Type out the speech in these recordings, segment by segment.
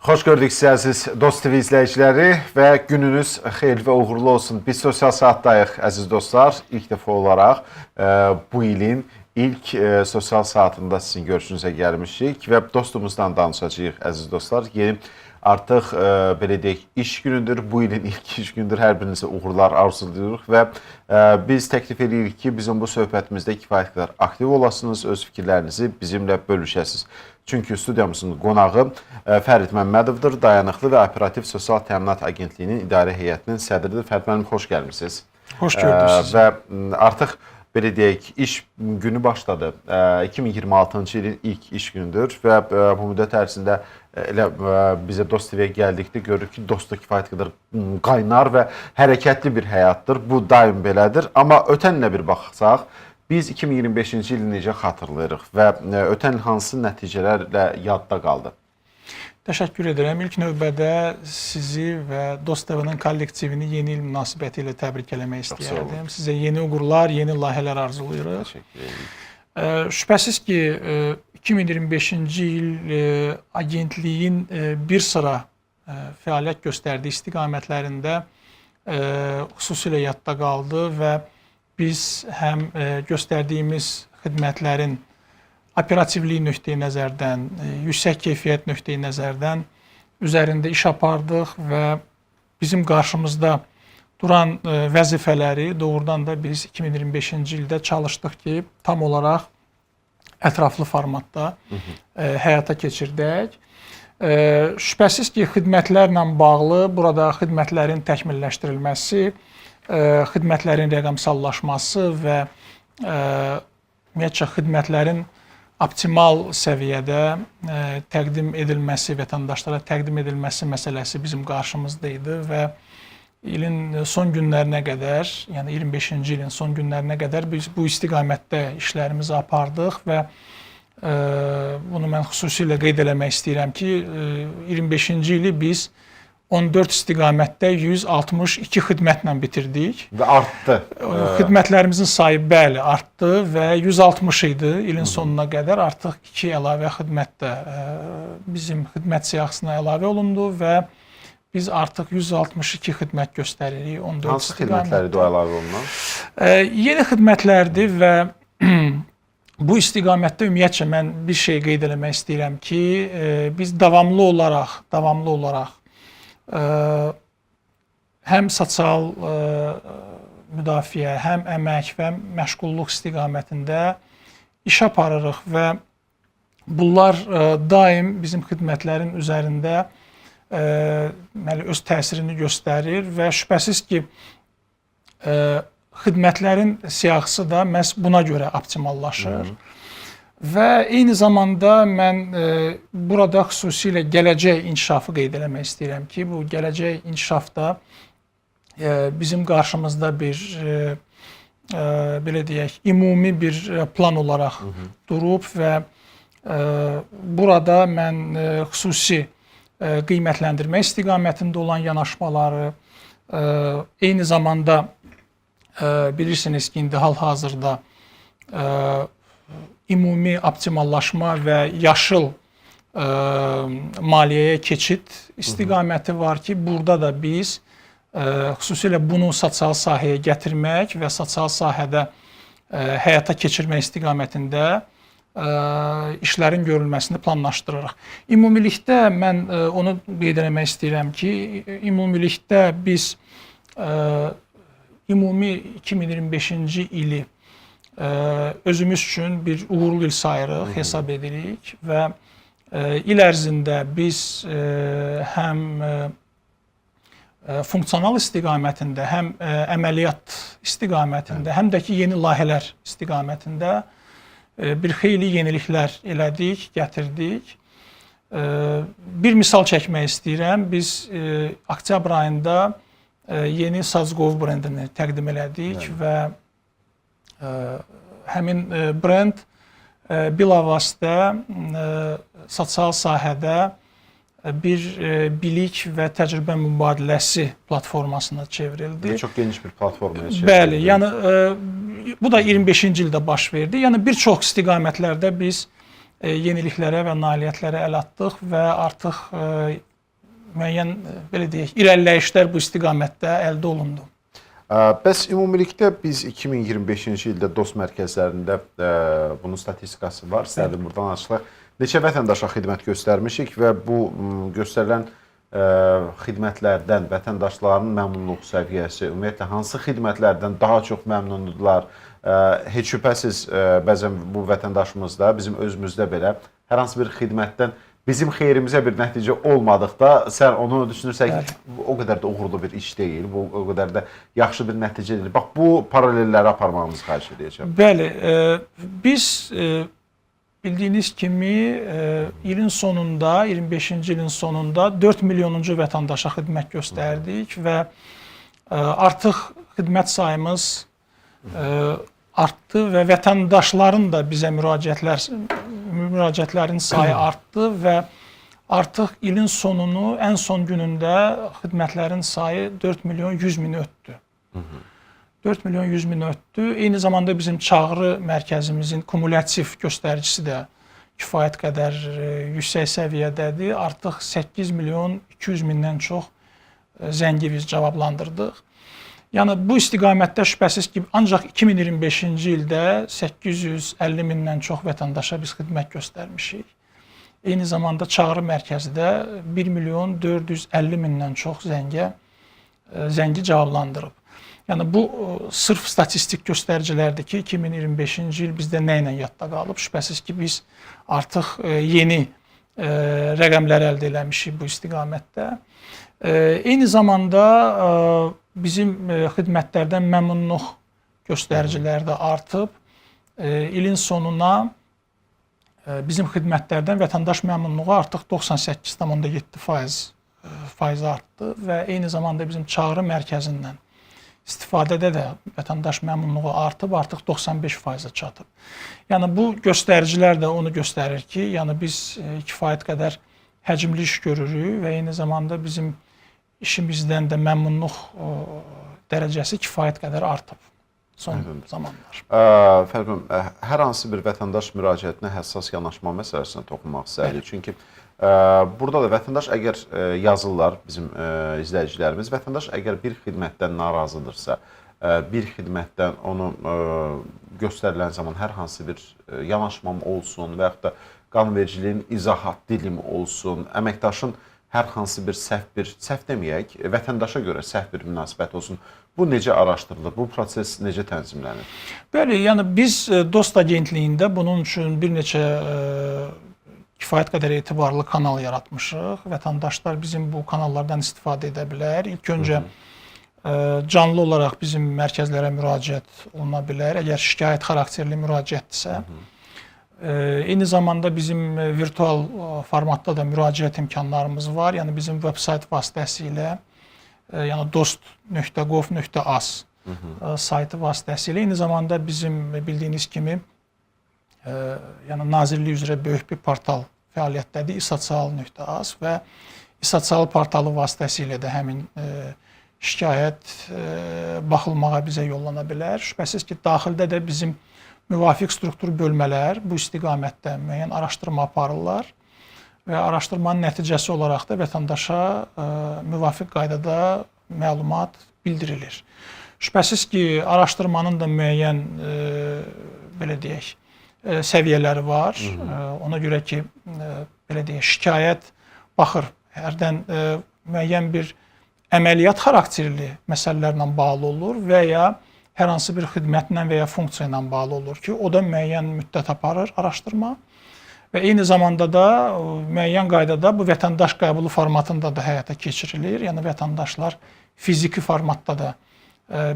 Xoş gördük sizi əziz Dost TV izləyiciləri və gününüz xeyirli və uğurlu olsun. Biz sosial saatdayıq əziz dostlar. İlk dəfə olaraq bu ilin ilk sosial saatında sizin görüşünüzə gəlmişik və dostumuzdan danışacağıq əziz dostlar. Yeni artıq belə deyək iş günüdür. Bu ilin ilk iş gündür. Hər birinizə uğurlar arzulayırıq və biz təklif edirik ki, bizim bu söhbətimizdə kifayət qədər aktiv olasınız, öz fikirlərinizi bizimlə bölüşəsiniz. Çünki studiyamızın qonağı Fərid Məmmədovdur, Dayanıqlı və Operativ Sosial Təminat Agentliyinin İdarə Heyətinin sədridir. Fərid müəllim, xoş gəlmisiniz. Xoş gördük sizi. Və artıq belə deyək, iş günü başladı. 2026-cı ilin ilk iş günüdür və bu müddət ərzində elə bizə Dost TV-yə gəldikdə görürük ki, Dostda kifayət qədər qaynar və hərəkətli bir həyatdır. Bu daim belədir. Amma ötən ilə bir baxsaq, biz 2025-ci ili necə xatırlayırıq və ötən hansı nəticələrlə yadda qaldı? Təşəkkür edirəm. İlk növbədə sizi və Dost TV-nin kollektivini yeni il münasibəti ilə təbrik eləmək istəyərdim. Sizə yeni uğurlar, yeni layihələr arzulayırıq. Təşəkkür edirik. Şübhəsiz ki, 2025-ci il agentliyin bir sıra fəaliyyət göstərdiyi istiqamətlərində xüsusilə yadda qaldı və biz həm göstərdiyimiz xidmətlərin operativliyi nöqteyi nəzərdən, yüksək keyfiyyət nöqteyi nəzərdən üzərində iş apardıq və bizim qarşımızda duran vəzifələri doğrudan da biz 2025-ci ildə çalışdıq ki, tam olaraq ətraflı formatda həyata keçirdək. Şübhəsiz ki, xidmətlərlə bağlı burada xidmətlərin təkmilləşdirilməsi, xidmətlərin rəqəmsallaşması və ümumiyyətcə xidmətlərin optimal səviyyədə təqdim edilməsi, vətəndaşlara təqdim edilməsi məsələsi bizim qarşımızda idi və ilin son günlərinə qədər, yəni 25-ci ilin son günlərinə qədər biz bu istiqamətdə işlərimizi apardıq və bunu mən xüsusilə qeyd eləmək istəyirəm ki, 25-ci ili biz 14 istiqamətdə 162 xidmətlə bitirdik. Və artdı. Xidmətlərimizin sayı bəli artdı və 160 idi ilin sonuna qədər. Artıq 2 əlavə xidmət də bizim xidmət siyahısına əlavə olundu və biz artıq 162 xidmət göstəririk 14 hansı xidmətləri də əlavə olunan? Yeni xidmətlərdir və bu istiqamətdə ümumiyyətcə mən bir şey qeyd eləmək istəyirəm ki, biz davamlı olaraq həm sosial müdafiə, həm əmək və məşğulluq istiqamətində iş aparırıq və bunlar daim bizim xidmətlərin üzərində öz təsirini göstərir və şübhəsiz ki, xidmətlərin siyahısı da məhz buna görə optimallaşır. Və eyni zamanda mən burada xüsusilə gələcək inkişafı qeyd eləmək istəyirəm ki, bu gələcək inkişafda bizim qarşımızda bir belə deyək, ümumi bir plan olaraq durub və burada mən xüsusi qiymətləndirmə istiqamətində olan yanaşmaları, eyni zamanda bilirsiniz ki, indi hal-hazırda ümumi optimallaşma və yaşıl maliyyəyə keçid istiqaməti var ki, burada da biz xüsusilə bunu sosial sahəyə gətirmək və sosial sahədə həyata keçirmək istiqamətində işlərin görülməsini planlaşdırırıq. Ümumilikdə mən onu qeyd etmək istəyirəm ki, ümumilikdə biz ümumi 2025-ci ili özümüz üçün bir uğurlu il sayırıq, hesab edirik və il ərzində biz həm funksional istiqamətində, həm əməliyyat istiqamətində, həm də ki, yeni layihələr istiqamətində bir xeyli yeniliklər elədik, gətirdik. Bir misal çəkmək istəyirəm. Biz oktyabr ayında yeni Sazgov brendini təqdim elədik və həmin brend bilavasitə sosial sahədə bir bilik və təcrübə mübadiləsi platformasına çevrildi. Çox geniş bir platformaya çevrildi. Bəli, yəni bu da 25-ci ildə baş verdi. Yəni bir çox istiqamətlərdə biz yeniliklərə və nailiyyətlərə əl atdıq və artıq müəyyən belə deyək, irəliləyişlər bu istiqamətdə əldə olundu. Bəs ümumilikdə biz 2025-ci ildə DOST mərkəzlərində bunun statistikası var. İstərdim buradan açıqlaq. Neçə vətəndaşa xidmət göstərmişik və bu göstərilən xidmətlərdən vətəndaşların məmnunluq səviyyəsi, ümumiyyətlə hansı xidmətlərdən daha çox məmnundurlar? Heç şübhəsiz bəzən bu vətəndaşımızda, bizim özümüzdə belə hər hansı bir xidmətdən bizim xeyrimizə bir nəticə olmadıqda sən onu düşünürsən ki, o qədər də uğurlu bir iş deyil, bu o qədər də yaxşı bir nəticə deyil. Bax, bu paralelləri aparmağımızı xahiş edəcəm. Bəli, biz bildiyiniz kimi ilin sonunda, 25-ci ilin sonunda 4 milyonuncu vətəndaşa xidmət göstərdik və artıq xidmət sayımız artdı və vətəndaşların da bizə müraciətlərin sayı artdı və artıq ilin sonunu, ən son günündə xidmətlərin sayı 4 milyon 100 mini ötdü. 4 milyon 100 mini ötdü. Eyni zamanda bizim çağrı mərkəzimizin kumulativ göstəricisi də kifayət qədər yüksək səviyyədədir. Artıq 8 milyon 200 mindən çox zəngi biz cavablandırdıq. Yəni bu istiqamətdə şübhəsiz ki, ancaq 2025-ci ildə 850 mindən çox vətəndaşa biz xidmət göstərmişik. Eyni zamanda çağrı mərkəzi də 1 milyon 450 mindən çox zəngi cavablandırıb. Yəni bu sırf statistik göstəricilərdir ki, 2025-ci il bizdə nə ilə yadda qalıb? Şübhəsiz ki, biz artıq yeni rəqəmlər əldə eləmişik bu istiqamətdə. Eyni zamanda bizim xidmətlərdən məmnunluq göstəriciləri də artıb. İlin sonuna bizim xidmətlərdən vətəndaş məmnunluğu artıq 98,7% artdı və eyni zamanda bizim çağrı mərkəzindən istifadədə də vətəndaş məmnunluğu artıb, artıq 95%-ə çatıb. Yəni bu göstəricilər də onu göstərir ki, yəni biz kifayət qədər həcmli iş görürük və eyni zamanda bizim işimizdən də məmnunluq dərəcəsi kifayət qədər artıb son zamanlar. Fərqim, hər hansı bir vətəndaş müraciətinə həssas yanaşma məsələsinə toxunmaq istəyirik. Çünki burada da vətəndaş əgər yazırlar bizim izləyicilərimiz, vətəndaş əgər bir xidmətdən narazıdırsa, bir xidmətdən onu göstərilən zaman hər hansı bir yanaşmam olsun və yaxud da qanunvericiliyin izahat dilim olsun, əməkdaşın hər hansı bir səhv deməyək, vətəndaşa görə səhv bir münasibət olsun. Bu necə araşdırılır? Bu proses necə tənzimlənir? Bəli, yəni biz DOST agentliyində bunun üçün bir neçə kifayət qədər etibarlı kanal yaratmışıq. Vətəndaşlar bizim bu kanallardan istifadə edə bilər. İlk öncə canlı olaraq bizim mərkəzlərə müraciət oluna bilər. Əgər şikayət xarakterli müraciətdirsə. Eyni zamanda bizim virtual formatda da müraciət imkanlarımız var. Yəni bizim veb-sayt vasitəsilə, yəni dost.gov.az saytı vasitəsilə, eyni zamanda bizim bildiyiniz kimi yəni Nazirlik üzrə böyük bir portal fəaliyyətdədir, isocial.az və isocial portalı vasitəsilə də həmin şikayət baxılmağa bizə yollana bilər. Şübhəsiz ki, daxildə də bizim müvafiq struktur bölmələr bu istiqamətdə müəyyən araşdırma aparırlar və araşdırmanın nəticəsi olaraq da vətəndaşa müvafiq qaydada məlumat bildirilir. Şübhəsiz ki, araşdırmanın da müəyyən belə deyək, səviyyələri var. Ona görə ki, belə deyək, şikayət baxır, hərdən müəyyən bir əməliyyat xarakterli məsələlərlə bağlı olur və ya hər hansı bir xidmətlə və ya funksiya ilə bağlı olur ki, o da müəyyən müddət aparır araşdırma və eyni zamanda da müəyyən qaydada bu vətəndaş qəbulu formatında da həyata keçirilir. Yəni vətəndaşlar fiziki formatda da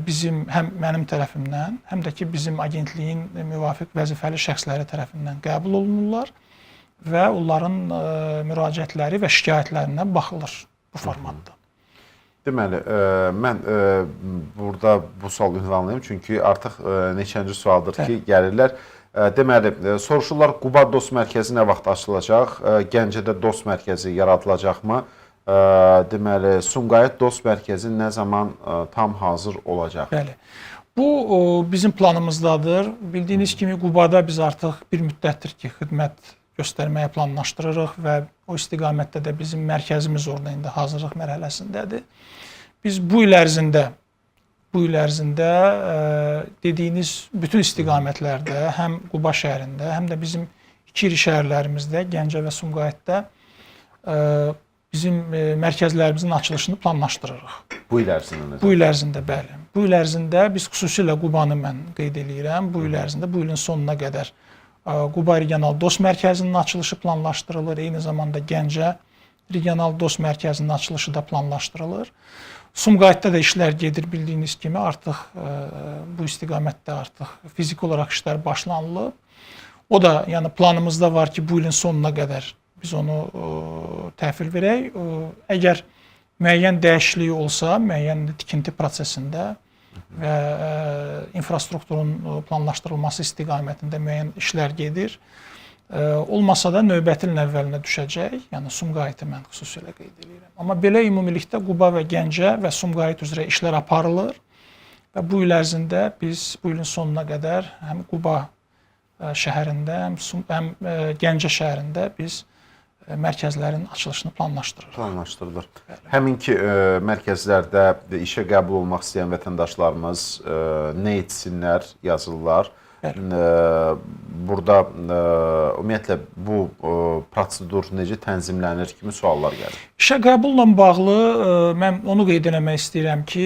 bizim həm mənim tərəfimdən, həm də ki bizim agentliyin müvafiq vəzifəli şəxsləri tərəfindən qəbul olunurlar və onların müraciətləri və şikayətlərinə baxılır bu formatda. Deməli, mən burada bu sualı ünvanlayayım, çünki artıq neçənci sualdır ki, gəlirlər. Deməli, soruşurlar, Quba DOST mərkəzi nə vaxt açılacaq? Gəncədə DOST mərkəzi yaradılacaqmı? Deməli, Sumqayıt DOST mərkəzi nə zaman tam hazır olacaq? Bəli. Bu bizim planımızdadır. Bildiyiniz kimi Qubada biz artıq bir müddətdir ki, xidmət göstərməyə planlaşdırırıq və o istiqamətdə də bizim mərkəzimiz orada indi hazırlıq mərhələsindədir. Biz bu il ərzində dediyiniz bütün istiqamətlərdə, həm Quba şəhərində, həm də bizim iki iri şəhərlərimizdə, Gəncə və Sumqayıtda bizim mərkəzlərimizin açılışını planlaşdırırıq. Bu il ərzində? Bu il ərzində, bəli. Bu il ərzində biz xüsusilə Qubanı mən qeyd edirəm. Bu il ərzində, bu ilin sonuna qədər Quba Regional Dost Mərkəzinin açılışı planlaşdırılır. Eyni zamanda Gəncə Regional Dost Mərkəzinin açılışı da planlaşdırılır. Sumqayıtda da işlər gedir, bildiyiniz kimi artıq bu istiqamətdə artıq fiziki olaraq işlər başlanılıb. O da, yəni planımızda var ki, bu ilin sonuna qədər biz onu təhvil verək. Əgər müəyyən dəyişiklik olsa, müəyyən tikinti prosesində və infrastrukturun planlaşdırılması istiqamətində müəyyən işlər gedir. Olmasa da növbəti ilin əvvəlinə düşəcək. Yəni Sumqayıtı mən xüsusilə qeyd edirəm. Amma belə ümumilikdə Quba və Gəncə və Sumqayıt üzrə işlər aparılır və bu il ərzində biz bu ilin sonuna qədər həm Quba şəhərində, həm Gəncə şəhərində biz mərkəzlərin açılışını planlaşdırılır. Həminki mərkəzlərdə işə qəbul olmaq istəyən vətəndaşlarımız nə etsinlər, yazırlar. Burada ümumiyyətlə bu prosedur necə tənzimlənir kimi suallar gəlir. İşə qəbulla bağlı mən onu qeyd etmək istəyirəm ki,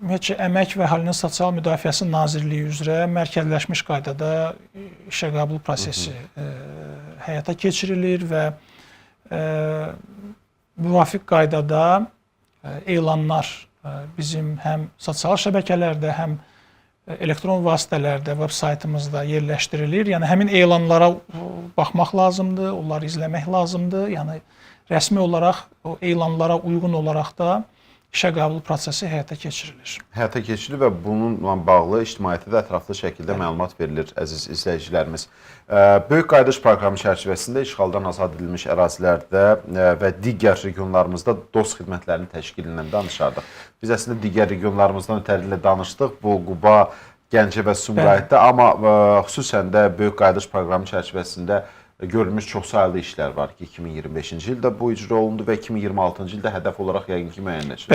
ümumiyyətcə Əmək və Əhalinin Sosial Müdafiəsi Nazirliyi üzrə mərkəzləşmiş qaydada işə qəbul prosesi həyata keçirilir və müvafiq qaydada elanlar bizim həm sosial şəbəkələrdə, həm elektron vasitələrdə, veb saytımızda yerləşdirilir. Yəni həmin elanlara baxmaq lazımdır, onları izləmək lazımdır. Yəni rəsmi olaraq o elanlara uyğun olaraq da işə qəbul prosesi həyata keçirilir. Həyata keçirilir və bununla bağlı ictimaiyyətə də ətraflı şəkildə məlumat verilir, əziz izləyicilərimiz. Böyük Qayıdış proqramı çərçivəsində işğaldan azad edilmiş ərazilərdə və digər regionlarımızda DOST xidmətlərinin təşkilindən danışardıq. Biz əslində digər regionlarımızdan ötəri danışdıq. Bu Quba, Gəncə və Sumqayıtda, amma xüsusən də Böyük Qayıdış proqramı çərçivəsində görülmüş çoxsaylı işlər var ki, 2025-ci ildə bu icra olundu və 2026-cı ildə hədəf olaraq yəqin ki, müəyyənləşir.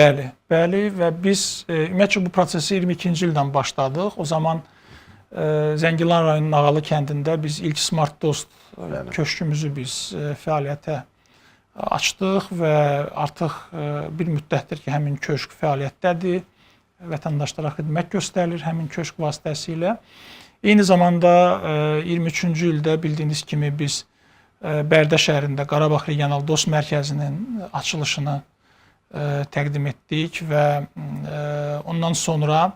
Bəli və biz ümumiyyətcə bu prosesi 22-ci ildən başladıq. O zaman Zəngilan rayonunun Ağalı kəndində biz ilk Smart Dost köşkümüzü biz fəaliyyətə açdıq və artıq bir müddətdir ki, həmin köşk fəaliyyətdədir. Vətəndaşlara xidmət göstərilir həmin köşk vasitəsilə. Eyni zamanda 23-cü ildə bildiyiniz kimi biz Bərdə şəhərində Qarabağ Regional Dost Mərkəzinin açılışını təqdim etdik və ondan sonra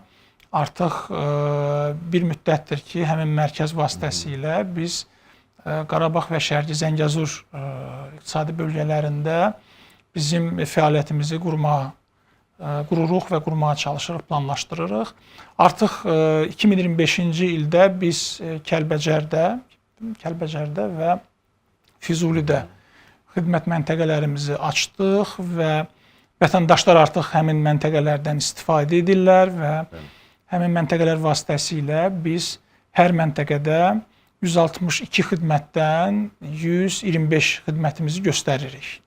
artıq bir müddətdir ki, həmin mərkəz vasitəsilə biz Qarabağ və Şərqi Zəngəzur iqtisadi bölgələrində bizim fəaliyyətimizi qururuq və qurmağa çalışırıq, planlaşdırırıq. Artıq 2025-ci ildə biz Kəlbəcərdə və Füzulidə xidmət məntəqələrimizi açdıq və vətəndaşlar artıq həmin məntəqələrdən istifadə edirlər və həmin məntəqələr vasitəsilə biz hər məntəqədə 162 xidmətdən 125 xidmətimizi göstəririk.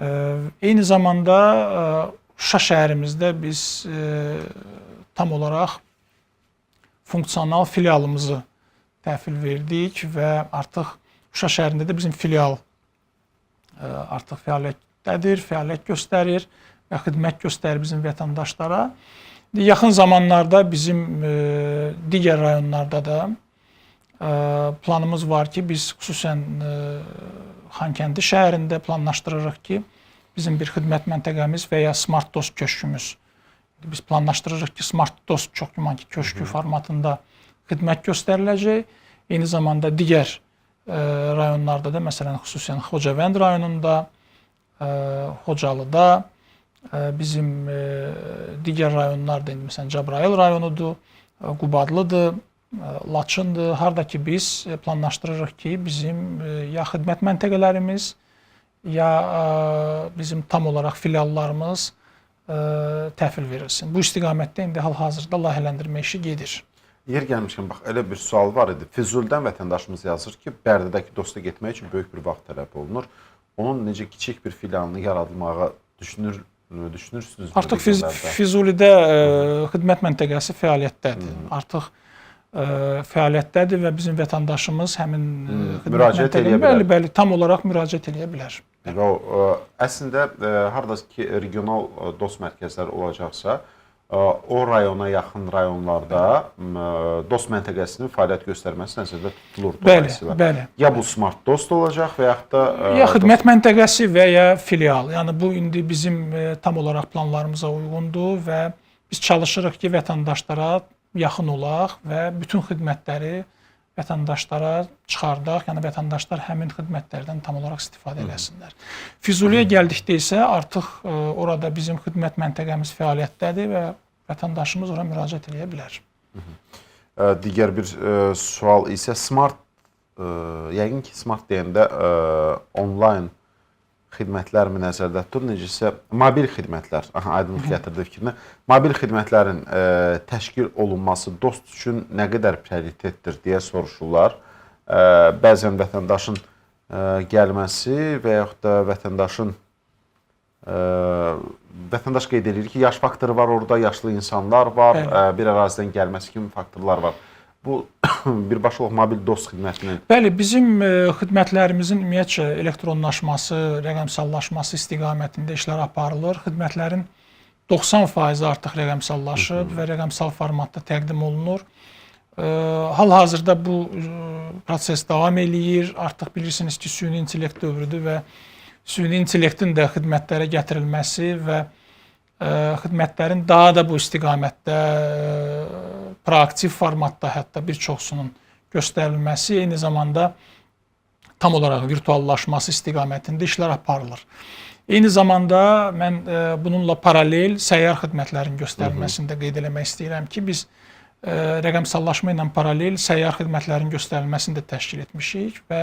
Eyni zamanda Şuşa şəhərimizdə biz tam olaraq funksional filialımızı təhvil verdik və artıq Şuşa şəhərində də bizim filial artıq fəaliyyətdədir, fəaliyyət göstərir və xidmət göstərir bizim vətəndaşlara. Yaxın zamanlarda bizim digər rayonlarda da planımız var ki, biz xüsusən Xankəndi şəhərində planlaşdırırıq ki, bizim bir xidmət məntəqəmiz və ya Smart Dost köşkümüz. Biz planlaşdırırıq ki, Smart Dost çox güman ki, köşkü formatında xidmət göstəriləcək. Eyni zamanda digər rayonlarda da, məsələn, xüsusən Xocavənd rayonunda, Xocalıda, bizim digər rayonlarda, məsələn, Cəbrayıl rayonudur, Qubadlıdır, Laçındır. Harada ki, biz planlaşdırırıq ki, bizim ya xidmət məntəqələrimiz, ya bizim tam olaraq filiallarımız təhvil verilsin. Bu istiqamətdə indi hal-hazırda layihələndirmə işi gedir. Yer gəlmişkən bax elə bir sual var idi. Füzulidən vətəndaşımız yazır ki, Bərdədəki dosta getmək üçün böyük bir vaxt tələb olunur. Onun necə kiçik bir filialını yaradılmağa düşünürsünüz? Artıq Füzulidə xidmət məntəqəsi fəaliyyətdədir. Artıq fəaliyyətdədir və bizim vətəndaşımız həmin müraciət edə bilər. Bəli, tam olaraq müraciət edə bilər. Və əslində hardasa ki regional dost mərkəzləri olacaqsa, o rayona yaxın rayonlarda dost məntəqəsinin fəaliyyət göstərməsi nəzərdə tutulur. Bəli. Ya bu smart dost olacaq və yaxud da ya xidmət məntəqəsi və ya filial. Yəni bu indi bizim tam olaraq planlarımıza uyğundur və biz çalışırıq ki, vətəndaşlara yaxın olaq və bütün xidmətləri vətəndaşlara çıxardaq. Yəni vətəndaşlar həmin xidmətlərdən tam olaraq istifadə eləsinlər. Füzuliyə gəldikdə isə artıq orada bizim xidmət məntəqəmiz fəaliyyətdədir və vətəndaşımız ora müraciət edə bilər. Digər bir sual isə smart, yəqin ki smart deyəndə onlayn xidmətlərmi nəzərdə tutulur, necəsə mobil xidmətlər, aydınlıq gətirdi fikrinə. Mobil xidmətlərin təşkil olunması dost üçün nə qədər prioritetdir deyə soruşurlar. Bəzən vətəndaşın gəlməsi və yaxud da vətəndaş qeyd edir ki, yaş faktoru var orada, yaşlı insanlar var, bir ərazidən gəlməsi kimi faktorlar var. Bu birbaşa olaraq mobil dost xidmətinin. Bəli, bizim xidmətlərimizin ümumiyyətcə elektronlaşması, rəqəmsallaşması istiqamətində işlər aparılır. Xidmətlərin 90% artıq rəqəmsallaşıb və rəqəmsal formatda təqdim olunur. Hal-hazırda bu proses davam eləyir. Artıq bilirsiniz ki, süni intellekt dövrüdür və süni intellektin də xidmətlərə gətirilməsi və xidmətlərin daha da bu istiqamətdə proaktiv formatda hətta bir çoxsunun göstərilməsi, eyni zamanda tam olaraq virtuallaşması istiqamətində işlər aparılır. Eyni zamanda mən bununla paralel səyyar xidmətlərin göstərilməsini də qeyd eləmək istəyirəm ki, biz rəqəmsallaşma ilə paralel səyyar xidmətlərin göstərilməsini də təşkil etmişik və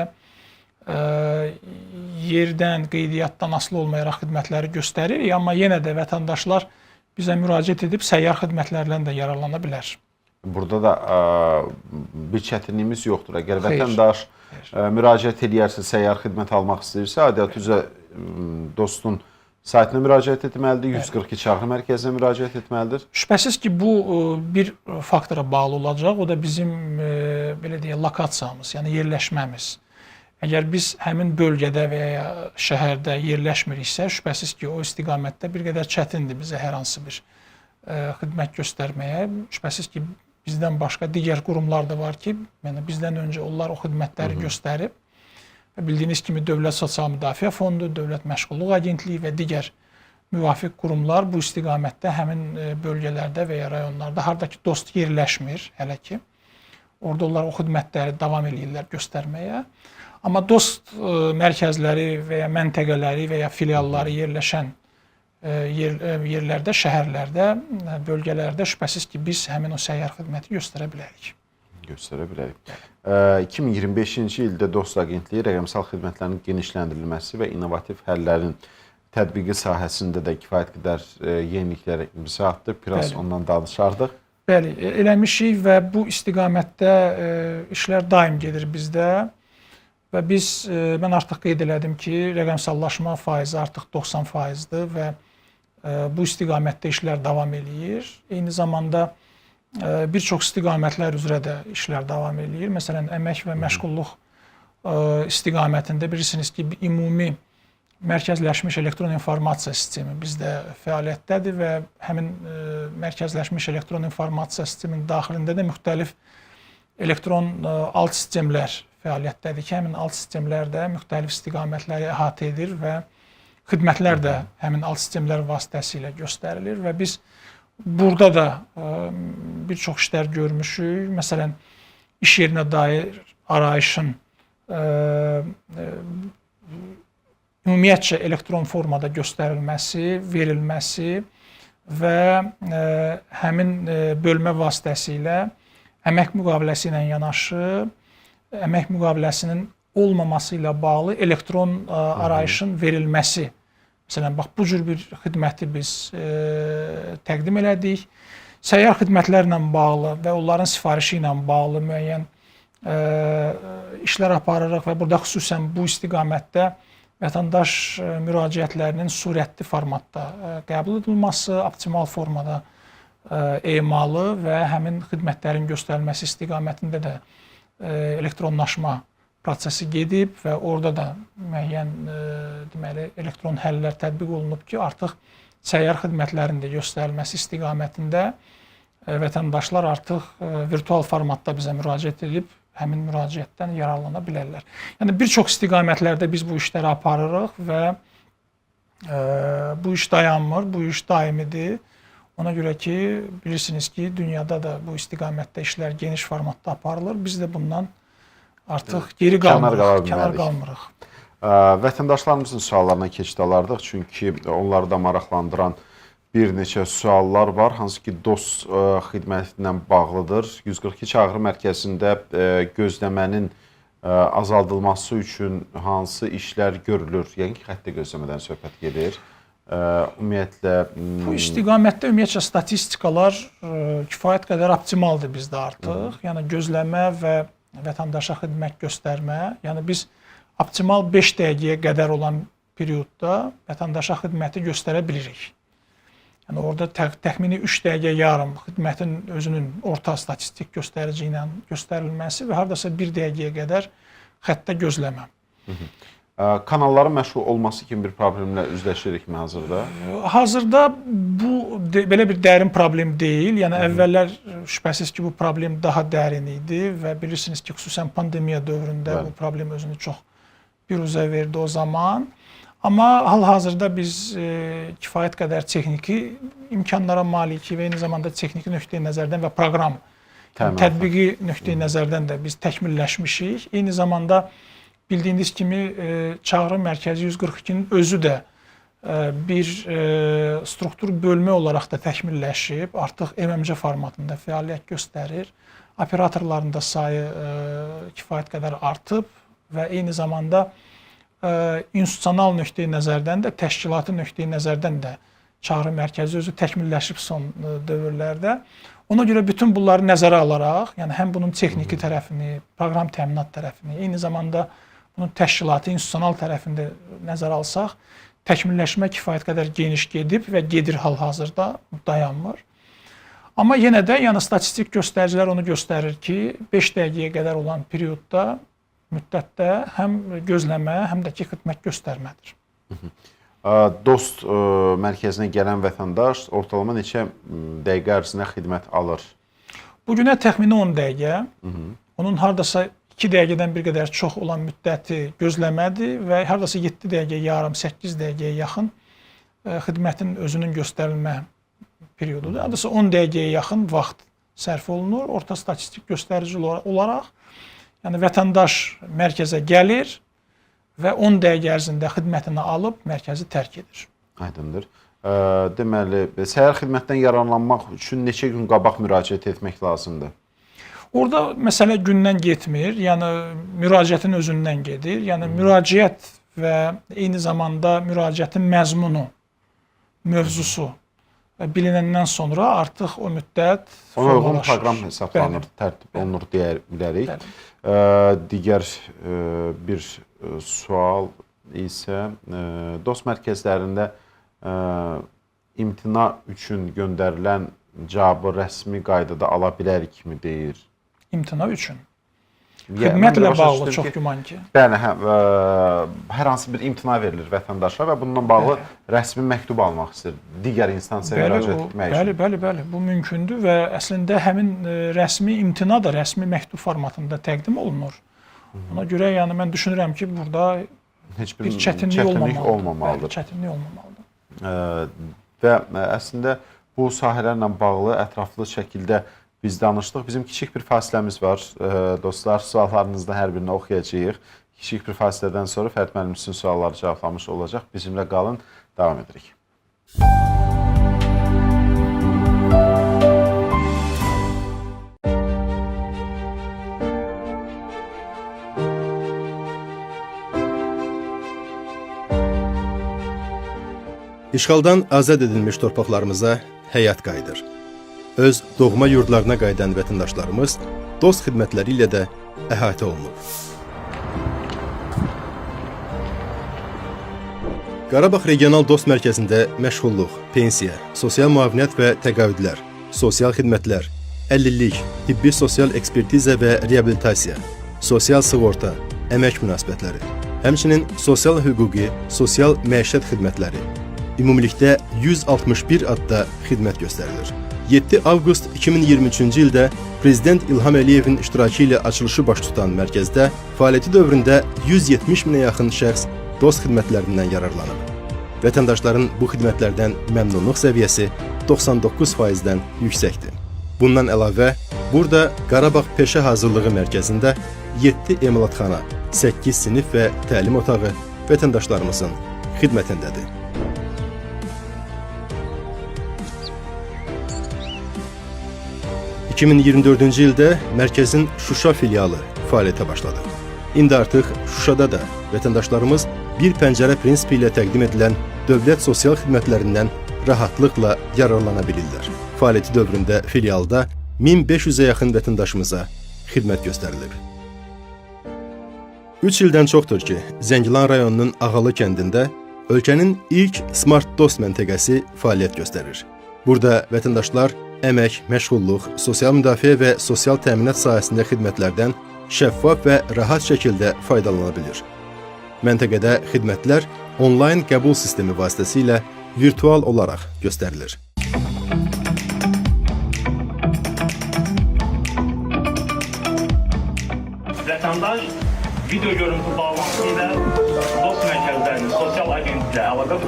yerdən, qeydiyyatdan asılı olmayaraq xidmətləri göstəririk, amma yenə də vətəndaşlar bizə müraciət edib səyyar xidmətlərlə də yararlana bilər. Burada da bir çətinliyimiz yoxdur. Əgər vətəndaş müraciət edərsə, səyyar xidmət almaq istəyirsə, adiyyatı üzrə dostun saytına müraciət etməlidir, 142 çağrı mərkəzinə müraciət etməlidir. Şübhəsiz ki, bu bir faktora bağlı olacaq. O da bizim belə deyək, lokasiyamız, yəni yerləşməmiz. Əgər biz həmin bölgədə və ya şəhərdə yerləşmiriksə, şübhəsiz ki, o istiqamətdə bir qədər çətindir bizə hər hansı bir xidmət göstərməyə. Şübhəsiz ki, bizdən başqa digər qurumlar da var ki, yəni bizdən öncə onlar o xidmətləri göstərib. Və bildiyiniz kimi Dövlət Sosial Müdafiə Fondu, Dövlət Məşğulluq Agentliyi və digər müvafiq qurumlar bu istiqamətdə həmin bölgələrdə və ya rayonlarda, hardakı dost yerləşmir hələ ki, orada onlar o xidmətləri davam edirlər göstərməyə. Amma dost mərkəzləri və ya məntəqələri və ya filialları yerləşən yerlərdə, şəhərlərdə, bölgələrdə şübhəsiz ki, biz həmin o səyyar xidməti göstərə bilərik. 2025-ci ildə Dost Agentliyi rəqəmsal xidmətlərin genişləndirilməsi və innovativ həllərin tətbiqi sahəsində də kifayət qədər yeniliklər imza atdı. Biraz ondan danışardıq. Bəli, eləmişik və bu istiqamətdə işlər daim gedir bizdə. Və mən artıq qeyd elədim ki, rəqəmsallaşma faizi artıq 90%-dir və bu istiqamətdə işlər davam eləyir. Eyni zamanda bir çox istiqamətlər üzrə də işlər davam eləyir. Məsələn, əmək və məşğulluq istiqamətində bilirsiniz ki, ümumi mərkəzləşmiş elektron informasiya sistemi bizdə fəaliyyətdədir və həmin mərkəzləşmiş elektron informasiya sisteminin daxilində də müxtəlif elektron alt sistemlər fəaliyyətdədir ki, həmin alt sistemlər də müxtəlif istiqamətləri əhatə edir və xidmətlər də həmin alt sistemlər vasitəsilə göstərilir və biz burada da bir çox işlər görmüşük. Məsələn, iş yerinə dair arayışın ümumiyyətcə elektron formada göstərilməsi, verilməsi və həmin bölmə vasitəsilə əmək müqaviləsi ilə yanaşı əmək müqaviləsinin olmaması ilə bağlı elektron arayışın verilməsi. Məsələn, bax, bu cür bir xidməti biz təqdim elədik. səyyar xidmətlərlə bağlı və onların sifarişi ilə bağlı müəyyən işlər aparırıq və burada xüsusən bu istiqamətdə vətəndaş müraciətlərinin surətli formatda qəbul edilməsi, optimal formada emalı və həmin xidmətlərin göstərilməsi istiqamətində də elektronlaşma prosesi gedib və orada da müəyyən deməli elektron həllər tətbiq olunub ki, artıq səyyar xidmətlərin də göstərilməsi istiqamətində vətəndaşlar artıq virtual formatda bizə müraciət edib həmin müraciətdən yararlana bilərlər. Yəni bir çox istiqamətlərdə biz bu işləri aparırıq və bu iş dayanmır, bu iş daimidir. Ona görə ki, bilirsiniz ki, dünyada da bu istiqamətdə işlər geniş formatda aparılır. Biz də bundan artıq geri qalmırıq, kənar qalmırıq. Vətəndaşlarımızın suallarına keçid alardıq, çünki onları da maraqlandıran bir neçə suallar var, hansı ki, DOST xidmətinə bağlıdır. 142 çağrı mərkəzində gözləmənin azaldılması üçün hansı işlər görülür? Yəni ki, xəttə gözləmədən söhbət gedir. Ümumiyyətlə... Bu istiqamətdə ümumiyyətlə statistikalar kifayət qədər optimaldır bizdə artıq. Yəni gözləmə və vətəndaşa xidmət göstərmə. Yəni biz optimal 5 dəqiqəyə qədər olan periodda vətəndaşa xidməti göstərə bilirik. Yəni orada təxmini 3 dəqiqə yarım xidmətin özünün orta statistik göstərici ilə göstərilməsi və hardasa 1 dəqiqəyə qədər xəttə gözləmə. Kanalların məşğul olması kimi bir problemlə üzləşirikmi hazırda? Hazırda bu belə bir dərin problem deyil. Yəni əvvəllər şübhəsiz ki, bu problem daha dərin idi və bilirsiniz ki, xüsusən pandemiya dövründə bu problem özünü çox biruzə verdi o zaman. Amma hal-hazırda biz kifayət qədər texniki imkanlara maliki və eyni zamanda texniki nöqteyi nəzərdən və proqram tətbiqi nöqteyi nəzərdən də biz təkmilləşmişik. Eyni zamanda bildiyiniz kimi çağrı mərkəzi 142-nin özü də bir struktur bölmə olaraq da təkmilləşib, artıq MMC formatında fəaliyyət göstərir. Operatorların da sayı kifayət qədər artıb və eyni zamanda institusional nöqteyi nəzərdən də, təşkilati nöqteyi nəzərdən də çağrı mərkəzi özü təkmilləşib son dövrlərdə. Ona görə bütün bunları nəzərə alaraq, yəni həm bunun texniki tərəfini, proqram təminat tərəfini, eyni zamanda bunun təşkilati, institusional tərəfində nəzərə alsaq, təkmilləşmə kifayət qədər geniş gedib və gedir hal-hazırda, dayanmır. Amma yenə də yəni statistik göstəricilər onu göstərir ki, 5 dəqiqəyə qədər olan periodda müddətdə həm gözləmə, həm də ki, xidmət göstərmədir. DOST mərkəzinə gələn vətəndaş ortalama neçə dəqiqə ərzində xidmət alır? Bugünə təxmini 10 dəqiqə, onun hardasa 2 dəqiqədən bir qədər çox olan müddəti gözləmədir və hardasa 7 dəqiqə yarım, 8 dəqiqəyə yaxın xidmətin özünün göstərilmə periodudur. Hardasa 10 dəqiqəyə yaxın vaxt sərf olunur, orta statistik göstərici olaraq. Yəni vətəndaş mərkəzə gəlir və 10 dəqiqə ərzində xidmətini alıb mərkəzi tərk edir. Aydındır. Deməli, səyyar xidmətdən yararlanmaq üçün neçə gün qabaq müraciət etmək lazımdır? Orada məsələ gündən getmir, yəni müraciətin özündən gedir. Yəni müraciət və eyni zamanda müraciətin məzmunu, mövzusu bilinəndən sonra artıq o müddət ona uyğun proqram hesablanır, tərtib olunur deyə bilərik. Digər bir sual isə DOST mərkəzlərində imtina üçün göndərilən cavabı rəsmi qaydada ala bilərikmi deyir? İmtina üçün. Xidmətlə bağlı çox güman ki. Bəli, hər hansı bir imtina verilir vətəndaşa və bununla bağlı rəsmi məktub almaq istəyir, digər instansiyaya müraciət etmək üçün. Bəli, bu mümkündür və əslində həmin rəsmi imtina da rəsmi məktub formatında təqdim olunur. Ona görə yəni mən düşünürəm ki, burada heç bir çətinlik olmamalıdır. Bəli, çətinlik olmamalıdır. Və əslində bu sahələrlə bağlı ətraflı şəkildə biz danışdıq. Bizim kiçik bir fasiləmiz var. Dostlar, suallarınızda hər birini oxuyacağıq. Kiçik bir fasilədən sonra Fərid müəllim sizin sualları cavablamış olacaq. Bizimlə qalın, davam edirik. İşğaldan azad edilmiş torpaqlarımıza həyat qayıdır. öz doğma yurdlarına qayıdan vətəndaşlarımız DOST xidmətləri ilə də əhatə olunub. Qarabağ Regional DOST Mərkəzində məşğulluq, pensiya, sosial müavinət və təqaüdlər, sosial xidmətlər, əlillik, tibbi sosial ekspertiza və reabilitasiya, sosial sığorta, əmək münasibətləri, həmçinin sosial hüquqi, sosial məişət xidmətləri, ümumilikdə 161 adda xidmət göstərilir. 7 avqust 2023-cü ildə Prezident İlham Əliyevin iştirakı ilə açılışı baş tutan mərkəzdə fəaliyyəti dövründə 170 minə yaxın şəxs DOST xidmətlərindən yararlanıb. Vətəndaşların bu xidmətlərdən məmnunluq səviyyəsi 99%-dən yüksəkdir. Bundan əlavə, burada Qarabağ Peşə Hazırlığı Mərkəzində 7 emalatxana, 8 sinif və təlim otağı vətəndaşlarımızın xidmətindədir. ...2024-cü ildə mərkəzin Şuşa filialı fəaliyyətə başladı. İndi artıq Şuşada da vətəndaşlarımız bir pəncərə prinsipi ilə təqdim edilən dövlət sosial xidmətlərindən rahatlıqla yararlana bilirlər. Fəaliyyəti dövründə filialda 1500-ə yaxın vətəndaşımıza xidmət göstərilir. 3 ildən çoxdur ki, Zəngilan rayonunun Ağalı kəndində ölkənin ilk Smart DOST məntəqəsi fəaliyyət göstərir. Burada vətəndaşlar əmək, məşğulluq, sosial müdafiə və sosial təminat sahəsində xidmətlərdən şəffaf və rahat şəkildə faydalana bilir. Məntəqədə xidmətlər onlayn qəbul sistemi vasitəsilə virtual olaraq göstərilir. Vətəndaş video görüntü bağlantısı ilə DOST mərkəzlərinin sosial agentliklə əlaqə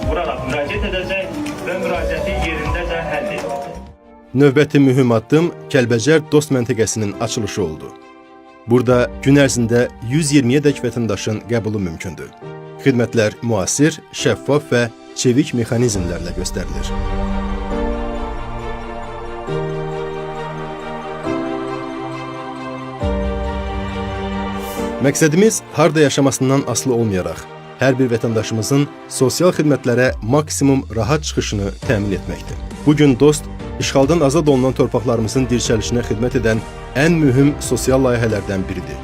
quraraq müraciət edəcək və müraciəti yerindəcə həll edəcək. Növbəti mühüm addım Kəlbəcər DOST məntəqəsinin açılışı oldu. Burada gün ərzində 120-yədək vətəndaşın qəbulu mümkündür. Xidmətlər müasir, şəffaf və çevik mexanizmlərlə göstərilir. Məqsədimiz harda yaşamasından asılı olmayaraq, hər bir vətəndaşımızın sosial xidmətlərə maksimum rahat çıxışını təmin etməkdir. Bugün DOST, işğaldan azad olunan torpaqlarımızın dirçəlişinə xidmət edən ən mühüm sosial layihələrdən biridir.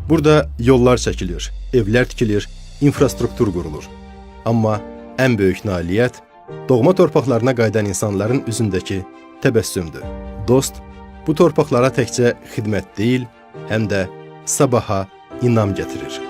Burada yollar çəkilir, evlər tikilir, infrastruktur qurulur. Amma ən böyük nailiyyət doğma torpaqlarına qayıdan insanların üzündəki təbəssümdür. DOST bu torpaqlara təkcə xidmət deyil, həm də sabaha inam gətirir.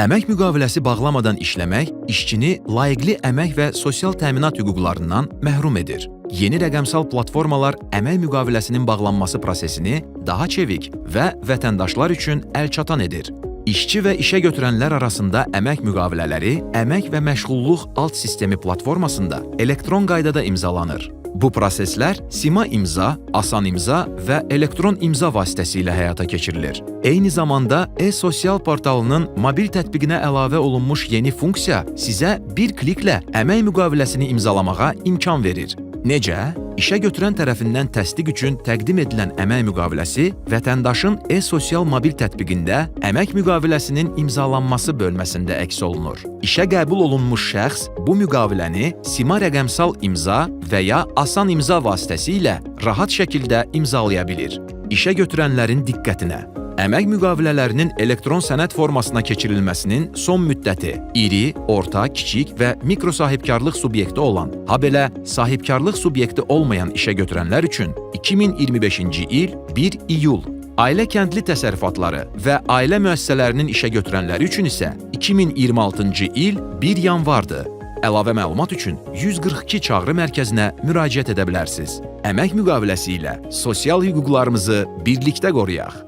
Əmək müqaviləsi bağlamadan işləmək işçini layiqli əmək və sosial təminat hüquqlarından məhrum edir. Yeni rəqəmsal platformalar əmək müqaviləsinin bağlanması prosesini daha çevik və vətəndaşlar üçün əlçatan edir. İşçi və işə götürənlər arasında əmək müqavilələri əmək və məşğulluq alt sistemi platformasında elektron qaydada imzalanır. Bu proseslər Sima imza, Asan imza və elektron imza vasitəsilə həyata keçirilir. Eyni zamanda e-sosial portalının mobil tətbiqinə əlavə olunmuş yeni funksiya sizə bir kliklə əmək müqaviləsini imzalamağa imkan verir. Necə? İşə götürən tərəfindən təsdiq üçün təqdim edilən əmək müqaviləsi vətəndaşın e-sosial mobil tətbiqində əmək müqaviləsinin imzalanması bölməsində əks olunur. İşə qəbul olunmuş şəxs bu müqaviləni Sima rəqəmsal imza və ya Asan imza vasitəsilə rahat şəkildə imzalaya bilir. İşə götürənlərin diqqətinə. Əmək müqavilələrinin elektron sənəd formasına keçirilməsinin son müddəti iri, orta, kiçik və mikro sahibkarlıq subyekti olan, habelə sahibkarlıq subyekti olmayan işə götürənlər üçün 2025-ci il 1 iyul, ailə kəndli təsərrüfatları və ailə müəssisələrinin işə götürənləri üçün isə 2026-cı il 1 yanvardır. Əlavə məlumat üçün 142 çağrı mərkəzinə müraciət edə bilərsiniz. Əmək müqaviləsi ilə sosial hüquqlarımızı birlikdə qoruyaq.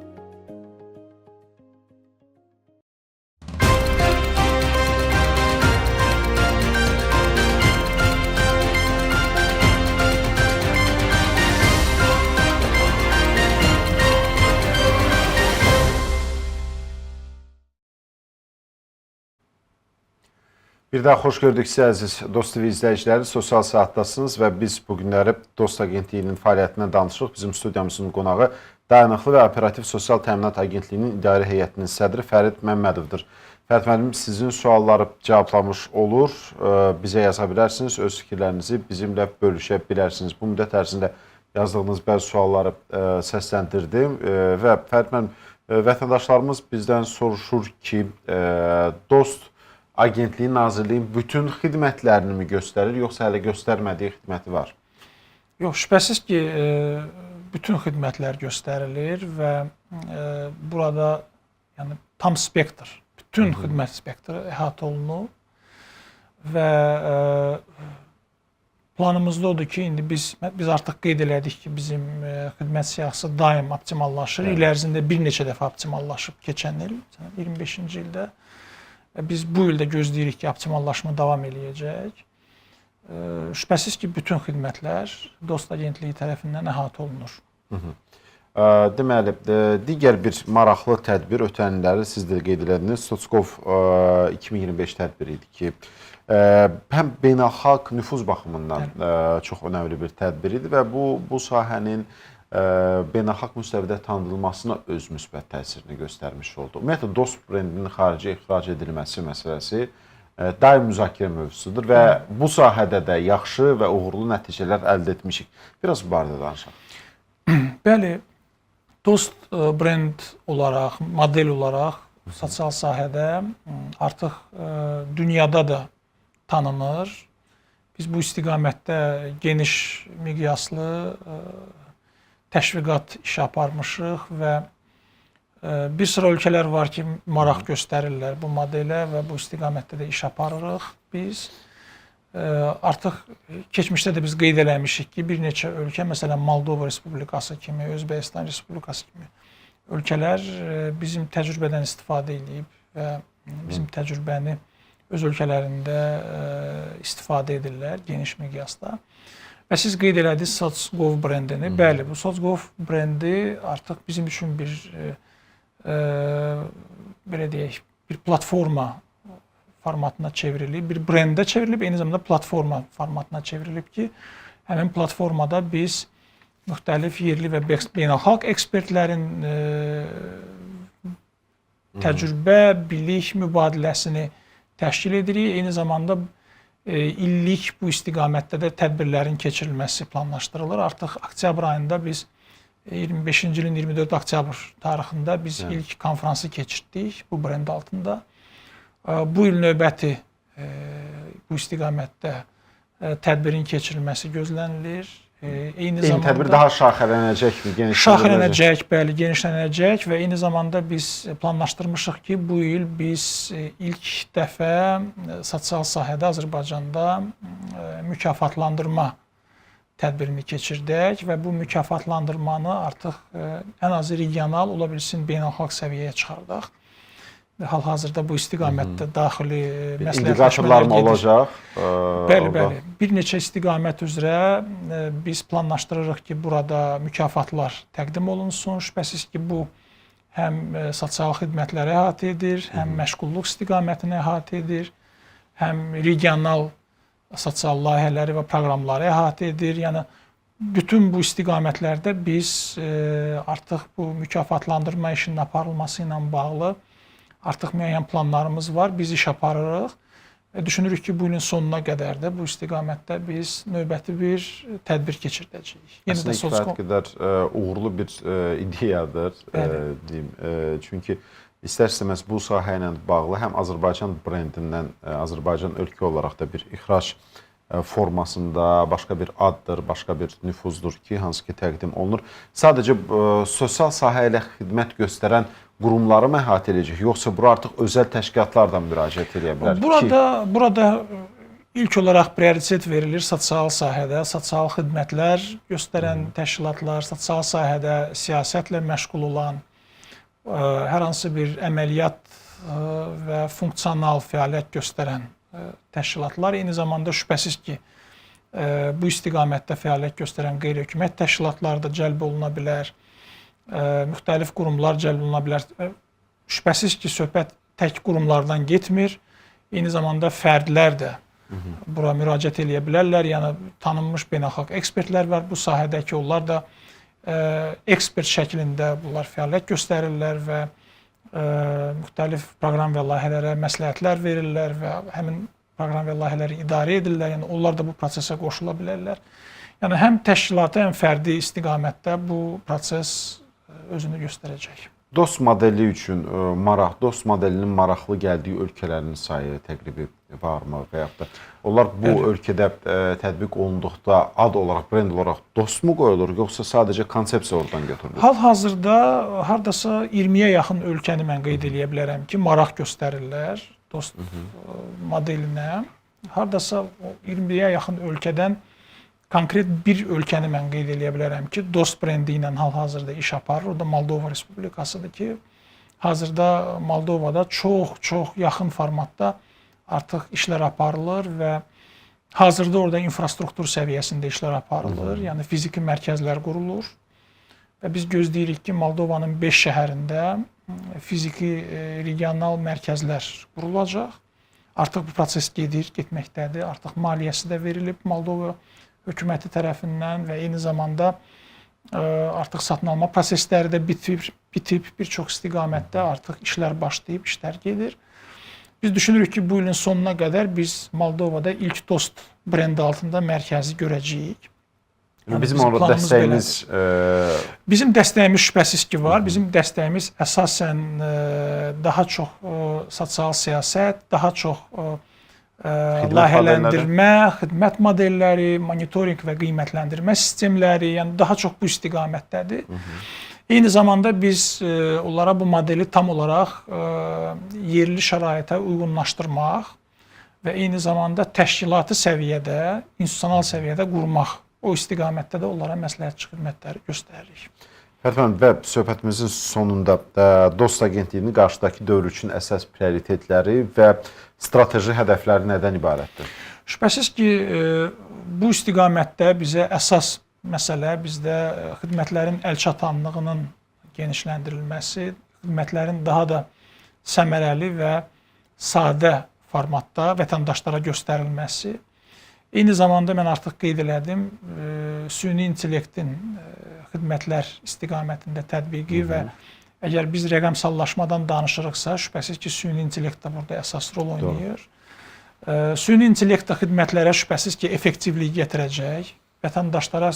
Bir daha xoş gördük sizi əziz DOST TV izləyiciləri. Sosial saatdasınız və biz bu günləri DOST Agentliyinin fəaliyyətindən danışırıq. Bizim studiyamızın qonağı Dayanıqlı və Operativ Sosial Təminat Agentliyinin İdarə Heyətinin sədri Fərid Məmmədovdur. Fərid müəllim, sizin sualları cavablamış olur. Bizə yaza bilərsiniz, öz fikirlərinizi bizimlə bölüşə bilərsiniz. Bu müddət ərzində yazdığınız bəzi sualları səsləndirdim və Fərid müəllim, vətəndaşlarımız bizdən soruşur ki, Dost Agentliyi Nazirliyin bütün xidmətlərini mi göstərir, yoxsa hələ göstərmədiyi xidməti var? Yox, şübhəsiz ki, bütün xidmətlər göstərilir və burada yəni tam spektr, bütün xidmət spektri əhatə olunub və planımızda odur ki, indi biz artıq qeyd elədik ki, bizim xidmət siyahısı daim optimallaşır. İl ərzində bir neçə dəfə optimallaşıb keçən il, 25-ci ildə. Biz bu ildə gözləyirik ki, optimallaşma davam eləyəcək. Şübhəsiz ki, bütün xidmətlər Dost Agentliyi tərəfindən əhatə olunur. Deməli, digər bir maraqlı tədbir ötən illəri siz də qeyd elədiniz. Sotskov 2025 tədbiri idi ki, həm beynəlxalq nüfuz baxımından çox önəmli bir tədbir idi və bu sahənin beynəlxalq müstəvidə tanınılmasına öz müsbət təsirini göstərmiş oldu. Ümumiyyətlə, Dost brendinin xaricə ixrac edilməsi məsələsi daim müzakirə mövzusudur və bu sahədə də yaxşı və uğurlu nəticələr əldə etmişik. Biraz bu barədə danışaq. Bəli, Dost brend olaraq, model olaraq sosial sahədə artıq dünyada da tanınır. Biz bu istiqamətdə geniş miqyaslı təşviqat işi aparmışıq və bir sıra ölkələr var ki, maraq göstərirlər bu modelə və bu istiqamətdə də iş aparırıq biz. Artıq keçmişdə də biz qeyd eləmişik ki, bir neçə ölkə, məsələn, Moldova Respublikası kimi, Özbəkistan Respublikası kimi ölkələr bizim təcrübədən istifadə edib və bizim təcrübəni öz ölkələrində istifadə edirlər geniş miqyasda. Və siz qeyd elədiniz Sotskov brendini. Bəli, bu Sotskov brendi artıq bizim üçün bir belə deyək, bir platforma formatına çevrilib, bir brendə çevrilib, eyni zamanda platforma formatına çevrilib ki, həmin platformada biz müxtəlif yerli və beynəlxalq ekspertlərin təcrübə, bilik mübadiləsini təşkil edirik. Eyni zamanda illik bu istiqamətdə də tədbirlərin keçirilməsi planlaşdırılır. Artıq oktyabr ayında biz 25-ci ilin 24 oktyabr tarixində biz ilk konfransı keçirdik bu brend altında. Bu il növbəti bu istiqamətdə tədbirin keçirilməsi gözlənilir. Eyni zamanda tədbir daha şaxələnəcəkmi? Şaxələnəcək, bəli, genişlənəcək və eyni zamanda biz planlaşdırmışıq ki, bu il biz ilk dəfə sosial sahədə Azərbaycanda mükafatlandırma tədbirini keçirdək və bu mükafatlandırmanı artıq ən azı regional, ola bilsin beynəlxalq səviyyəyə çıxardaq. Hal-hazırda bu istiqamətdə daxili məsləhətləşmələr gedir. Olacaq? Bəli, bəli. Bir neçə istiqamət üzrə biz planlaşdırırıq ki, burada mükafatlar təqdim olunsun. Şübhəsiz ki, bu həm sosial xidmətləri əhatə edir, həm məşğulluq istiqamətini əhatə edir, həm regional sosial layihələri və proqramları əhatə edir. Yəni, bütün bu istiqamətlərdə biz artıq bu mükafatlandırma işinin aparılması ilə bağlı artıq müəyyən planlarımız var, biz iş aparırıq və düşünürük ki, bu ilin sonuna qədər də bu istiqamətdə biz növbəti bir tədbir keçirdəcəyik. Əslində kifayət qədər uğurlu bir ideyadır, deyim. Çünki istər-istəməz bu sahə ilə bağlı həm Azərbaycan brendindən, Azərbaycan ölkə olaraq da bir ixrac formasında başqa bir addır, başqa bir nüfuzdur ki, hansı ki təqdim olunur. Sadəcə sosial sahə ilə xidmət göstərən qurumları mı əhatə edəcək, yoxsa bura artıq özəl təşkilatlar da müraciət edə bilər? Burada ilk olaraq prioritet verilir sosial sahədə, sosial xidmətlər göstərən təşkilatlar, sosial sahədə siyasətlə məşğul olan, hər hansı bir əməliyyat və funksional fəaliyyət göstərən təşkilatlar. Eyni zamanda şübhəsiz ki, bu istiqamətdə fəaliyyət göstərən qeyri-hökumət təşkilatları da cəlb oluna bilər, müxtəlif qurumlar cəlb oluna bilər. Şübhəsiz ki, söhbət tək qurumlardan getmir. Eyni zamanda fərdlər də bura müraciət edə bilərlər. Yəni, tanınmış beynəlxalq ekspertlər var bu sahədəki, onlar da ekspert şəklində bunlar fəaliyyət göstərirlər və müxtəlif proqram və layihələrə məsləhətlər verirlər və həmin proqram və layihələri idarə edirlər. Yəni onlar da bu prosesə qoşula bilərlər. Yəni həm təşkilati, həm fərdi istiqamətdə bu proses özünü göstərəcək. DOST modeli üçün DOST modelinin maraqlı gəldiyi ölkələrin sayı təqribi varmı və yaxud da onlar bu ölkədə tətbiq olunduqda ad olaraq, brend olaraq DOST mu qoyulur, yoxsa sadəcə konsepsiya oradan götürülür? Hal-hazırda hardasa 20-yə yaxın ölkəni mən qeyd edə bilərəm ki, maraq göstərirlər DOST modelinə. Hardasa 20-yə yaxın ölkədən konkret bir ölkəni mən qeyd edə bilərəm ki, DOST brendi ilə hal-hazırda iş aparır. O da Moldova Respublikasıdır ki, hazırda Moldovada çox yaxın formatda artıq işlər aparılır və hazırda orada infrastruktur səviyyəsində işlər aparılır. Yəni fiziki mərkəzlər qurulur və biz gözləyirik ki, Moldovanın 5 şəhərində fiziki regional mərkəzlər qurulacaq. Artıq bu proses getməkdədir. Artıq maliyyəsi də verilib Moldova hökuməti tərəfindən və eyni zamanda artıq satın alma prosesləri də bitib, bir çox istiqamətdə artıq işlər başlayıb, işlər gedir. Biz düşünürük ki, bu ilin sonuna qədər biz Moldovada ilk DOST brendi altında mərkəzi görəcəyik. Yəni, bizim orada dəstəyimiz... Bizim dəstəyimiz şübhəsiz ki var. Bizim dəstəyimiz əsasən daha çox sosial siyasət, daha çox layihələndirmə, xidmət modelləri, monitorinq və qiymətləndirmə sistemləri, yəni daha çox bu istiqamətdədir. Eyni zamanda biz onlara bu modeli tam olaraq yerli şəraitə uyğunlaşdırmaq və eyni zamanda təşkilati səviyyədə, institusional səviyyədə qurmaq, o istiqamətdə də onlara məsləhətçi xidmətləri göstəririk. Fərqan və söhbətimizin sonunda DOST agentliyinin qarşıdakı dövr üçün əsas prioritetləri və strateji hədəfləri nədən ibarətdir? Şübhəsiz ki, bu istiqamətdə bizə əsas məsələ bizdə xidmətlərin əlçatanlığının genişləndirilməsi, xidmətlərin daha da səmərəli və sadə formatda vətəndaşlara göstərilməsi. Eyni zamanda mən artıq qeyd elədim, süni intellektin xidmətlər istiqamətində tətbiqi və əgər biz rəqəmsallaşmadan danışırıqsa, şübhəsiz ki, süni intellekt də burada əsas rol oynayır. Süni intellekt də xidmətlərə şübhəsiz ki, effektivlik gətirəcək, vətəndaşlara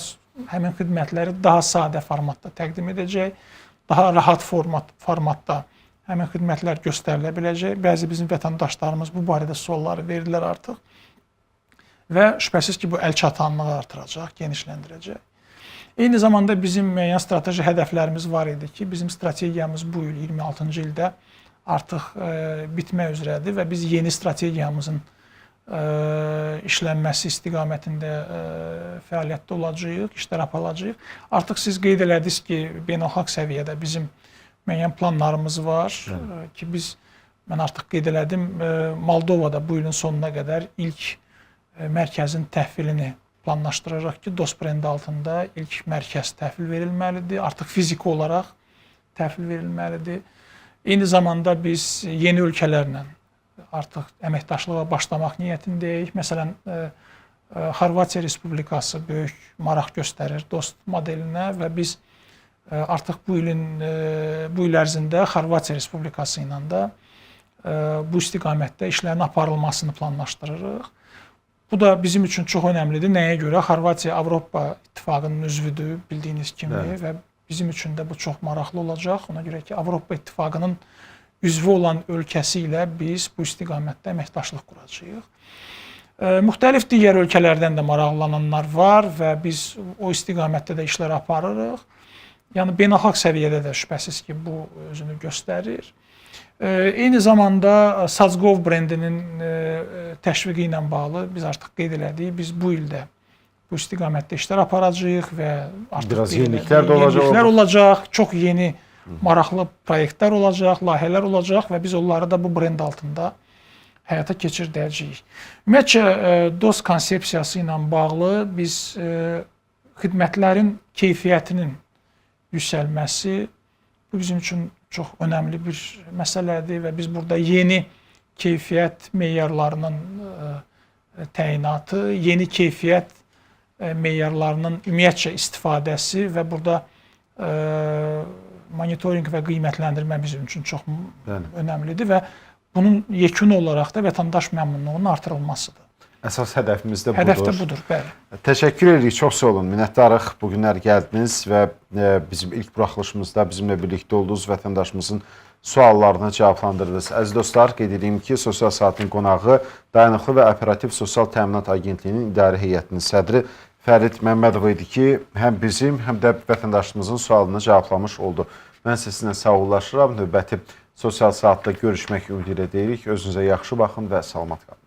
həmin xidmətləri daha sadə formatda təqdim edəcək, daha rahat formatda həmin xidmətlər göstərilə biləcək. Bəzi bizim vətəndaşlarımız bu barədə sualları verirlər artıq. Və şübhəsiz ki, bu əlçatanlığı artıracaq, genişləndirəcək. Eyni zamanda bizim müəyyən strateji hədəflərimiz var idi ki, bizim strategiyamız bu il 26-cı ildə artıq bitmək üzrədir və biz yeni strategiyamızın işlənməsi istiqamətində fəaliyyətdə olacağıq, işlər aparılacaq. Artıq siz qeyd elədiniz ki, beynəlxalq səviyyədə bizim müəyyən planlarımız var ki, mən artıq qeyd elədim, Moldovada bu ilin sonuna qədər ilk mərkəzin təhvilini planlaşdırırıq ki, DOST brendi altında ilk mərkəz təhvil verilməlidir. Artıq fiziki olaraq təhvil verilməlidir. Eyni zamanda biz yeni ölkələrlə artıq əməkdaşlığa başlamaq niyyətindəyik. Məsələn, Xorvatiya Respublikası böyük maraq göstərir DOST modelinə və biz artıq bu il ərzində Xorvatiya Respublikası ilə də bu istiqamətdə işlərin aparılmasını planlaşdırırıq. Bu da bizim üçün çox önəmlidir. Nəyə görə? Xorvatiya Avropa İttifaqının üzvüdür, bildiyiniz kimi və bizim üçün də bu çox maraqlı olacaq. Ona görə ki, Avropa İttifaqının üzvü olan ölkəsi ilə biz bu istiqamətdə əməkdaşlıq quracağıq. Müxtəlif digər ölkələrdən də maraqlananlar var və biz o istiqamətdə də işlər aparırıq. Yəni, beynəlxalq səviyyədə də şübhəsiz ki, bu özünü göstərir. Eyni zamanda Sazgov brendinin təşviqi ilə bağlı biz artıq qeyd elədik. Biz bu ildə bu istiqamətdə işlər aparacağıq və artıq biraz yeniliklər olacaq. Çox yeni maraqlı proyektlər olacaq, layihələr olacaq və biz onları da bu brend altında həyata keçirdəcəyik. Ümumiyyətcə, DOST konsepsiyası ilə bağlı biz xidmətlərin keyfiyyətinin yüksəlməsi bu bizim üçün çox önəmli bir məsələdir və biz burada yeni keyfiyyət meyarlarının təyinatı, yeni keyfiyyət meyarlarının ümumiyyətcə istifadəsi və burada monitorinq və qiymətləndirmə bizim üçün çox Bəli. önəmlidir və bunun yekun olaraq da vətəndaş məmnunluğunun artırılmasıdır. Əsas hədəfimiz də budur. Hədəf də budur, bəli. Təşəkkür edirik, çox sağ olun. Minnətdarıq bu günlər gəldiniz və bizim ilk buraxılışımızda bizimlə birlikdə olduğunuz vətəndaşımızın suallarını cavablandırdınız. Əziz dostlar, qeyd edeyim ki, Sosial Saatın qonağı Dayanıqlı və Operativ Sosial Təminat Agentliyinin İdarə Heyətinin sədri Fərid Məmmədov idi ki, həm bizim, həm də vətəndaşımızın sualını cavablamış oldu. Mən sizinlə sağollaşıram. Növbəti Sosial Saatda görüşmək ümidi ilə deyirik. Özünüzə yaxşı baxın və salamat qalın.